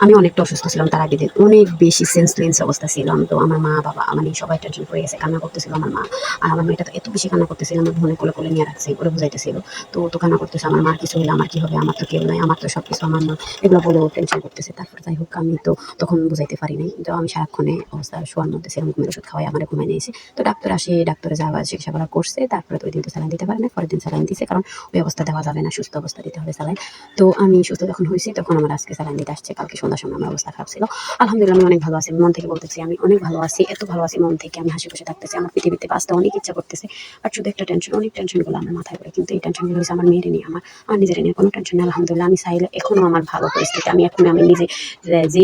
আমি অনেকটা অসুস্থ ছিলাম তার আগের দিন। অনেক বেশি সেন্সলেস অবস্থা ছিলাম। তো আমার মা-বাবা মানে সবাই টেনশন করে গেছে। কান্না করতেছিল আমার মা। আর আমার মেয়েটা তো এত বেশি কান্না করতেছিল, আমার বোনে কোলে, কোলে নিয়ে রাখছে। ওরে বুঝাইতেছিল। তো ও তো কান্না করতেছে, আমার মার কিছু হলে আমার কি হবে? আমার তো কেউ নাই। আমার তো সবকিছু আমার মা। এগুলো বলে ও টেনশন করতেছে। তারপর যাই হোক আমি তো তখন বুঝাইতে পারি নাই। তো আমি সারাক্ষণে অবস্থা শোয়ার মধ্যে ছিলাম। ঘুমের ওষুধ খাওয়াই আমারে ঘুমায় নিয়েছে। তো ডাক্তার আসে, ডাক্তারে যা চিকিৎসা করা করছে। তারপরে তো ওই দিন তো স্যালাইন দিতে পারে নাই। পরের দিন স্যালাইন দিছে। কারণ ওই অবস্থা দেওয়া যাবে না। সুস্থ অবস্থা দিতে হবে স্যালাইন। তো আমি সুস্থ যখন হইছি তখন আমার আজকে স্যালাইন দিতে আসছে। কালকে সন্ধ্যার সময় আমার অবস্থা খারাপ ছিল। আলহামদুলিল্লাহ আমি অনেক ভালো আছি। আমি মন থেকে বলতেছি আমি অনেক ভালো আছি। এত ভালো আছি মন থেকে আমি হাসি-খুশি থাকতেছি। আমার পৃথিবীতে বাঁচতে অনেক ইচ্ছা করতেছে। আর শুধু একটা টেনশন, অনেক টেনশনগুলো আমার মাথায় ঘুরে। কিন্তু এই টেনশনগুলো হইছে আমার মেয়েরে নিয়ে। আমার নিজের নিয়ে কোনো টেনশন নেই। আলহামদুলিল্লাহ আমি চাইলে এখনো আমার ভালো পরিস্থিতি। আমি নিজে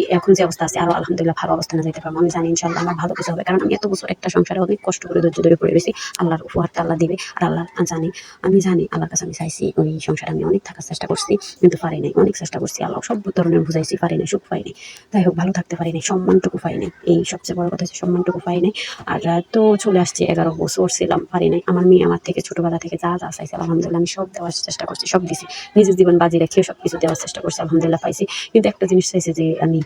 এখন যে অবস্থা আছে আরো আলহামদুলিল্লাহ ভালো অবস্থানে যাইতে পারবো। আমি জানি ইনশাআল্লাহ আমার ভালো কিছু হবে। কারণ আমি এত বছর একটা সংসারে অনেক কষ্ট করে ধৈর্য ধরে পড়ে রইছি। আল্লাহর উপহারটা আল্লাহ দিবে। আর আল্লাহ আমি জানি আল্লাহর কাছে আমি চাইছি ওই সংসারে আমি অনেক থাকার চেষ্টা করছি। কিন্তু পারি নাই। অনেক চেষ্টা করছি। আল্লাহ সব ধরনের বুঝাইছি, পারি নাই, সুখ পাই নাই। যাই হোক ভালো থাকতে পারি নাই। সম্মানটুকু পাই নাই। এই সবচেয়ে বড় কথা হচ্ছে সম্মানটুকু পাই নাই। আর তো চলে আসছি ১১ বছর ছিলাম, পারি নাই। আমার মেয়ে আমার থেকে ছোটবেলা থেকে যা চাইছে আলহামদুলিল্লাহ আমি সব দেওয়ার চেষ্টা করছি, সব দিছি। নিজের জীবন বাজি রেখে সবকিছু দেওয়ার চেষ্টা করছি। আলহামদুলিল্লাহ পাইছি। কিন্তু একটা জিনিস চাইছে যে আমি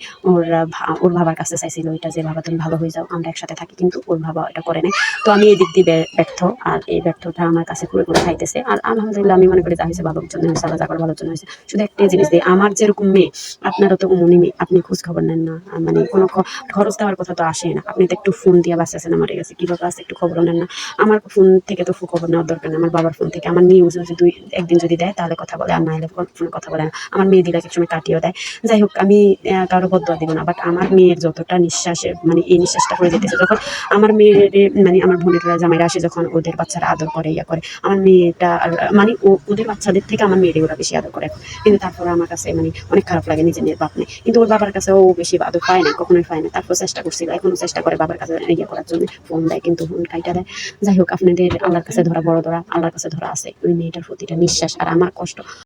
ওর বাবার কাছে চাইছিল ওইটা যে বাবা তুমি ভালো হয়ে যাও, আমরা একসাথে থাকি। কিন্তু ওর বাবা এটা করে নাই। তো আমি এই দিক দিয়ে ব্যর্থ। আর এই ব্যর্থতা আমার কাছে কুরে, কুরে খাইতেছে। আর আলহামদুলিল্লাহ আমি মনে করি যা হইছে ভালোর জন্য হইছে, আল্লাহ যা করে ভালোর জন্য হইছে। শুধু একটাই জিনিস যে আমার যেরকম মেয়ে আপনারও তো অমনই মেয়ে। আপনি খোঁজ খবর নেন না। মানে কোনো খরচ দেওয়ার কথা তো আসেই না। আপনি তো একটু ফোন দিয়ে বাঁচাছেন আমার কাছে কিভাবে আছে একটু খবরও নেন না। আমার ফোন থেকে তো খবর নেওয়ার দরকার নেই। আমার বাবার ফোন থেকে আমার মেয়ে যদি একদিন যদি দেয় তাহলে কথা বলে, আর না হলে ফোনে কথা বলে না। আমার মেয়ে দিলে একসময় কাটিয়েও দেয়। যাই হোক আমি কারো বদুয়া দিব না। বাট আমার মেয়ের যতটা নিঃশ্বাসে মানে এই নিঃশ্বাসটা হয়ে যেতেছে যখন আমার মেয়ের মানে আমার বোনের জামাইরা আসে যখন ওদের বাচ্চারা আদর করে ইয়া করে, আমার মেয়েটা মানে ওদের বাচ্চাদের থেকে আমার মেয়ের ওরা বেশি আদর করে এখন। কিন্তু তারপরে আমার কাছে মানে অনেক খারাপ লাগে নিজের মেয়ের বাপ নেই। কিন্তু ওর বাবার কাছে ও বেশি আদর পায় না, কখনোই পায় না। তারপর চেষ্টা করছিল, এখনো চেষ্টা করে বাবার কাছে ইয়ে করার জন্য, ফোন দেয় কিন্তু ফোন কাইটা দেয়। যাই হোক আপনাদের আল্লাহর কাছে ধরা বড় ধরা, আল্লাহর কাছে ধরা আছে ওই মেয়েটার প্রতিটা নিঃশ্বাস আর আমার কষ্ট।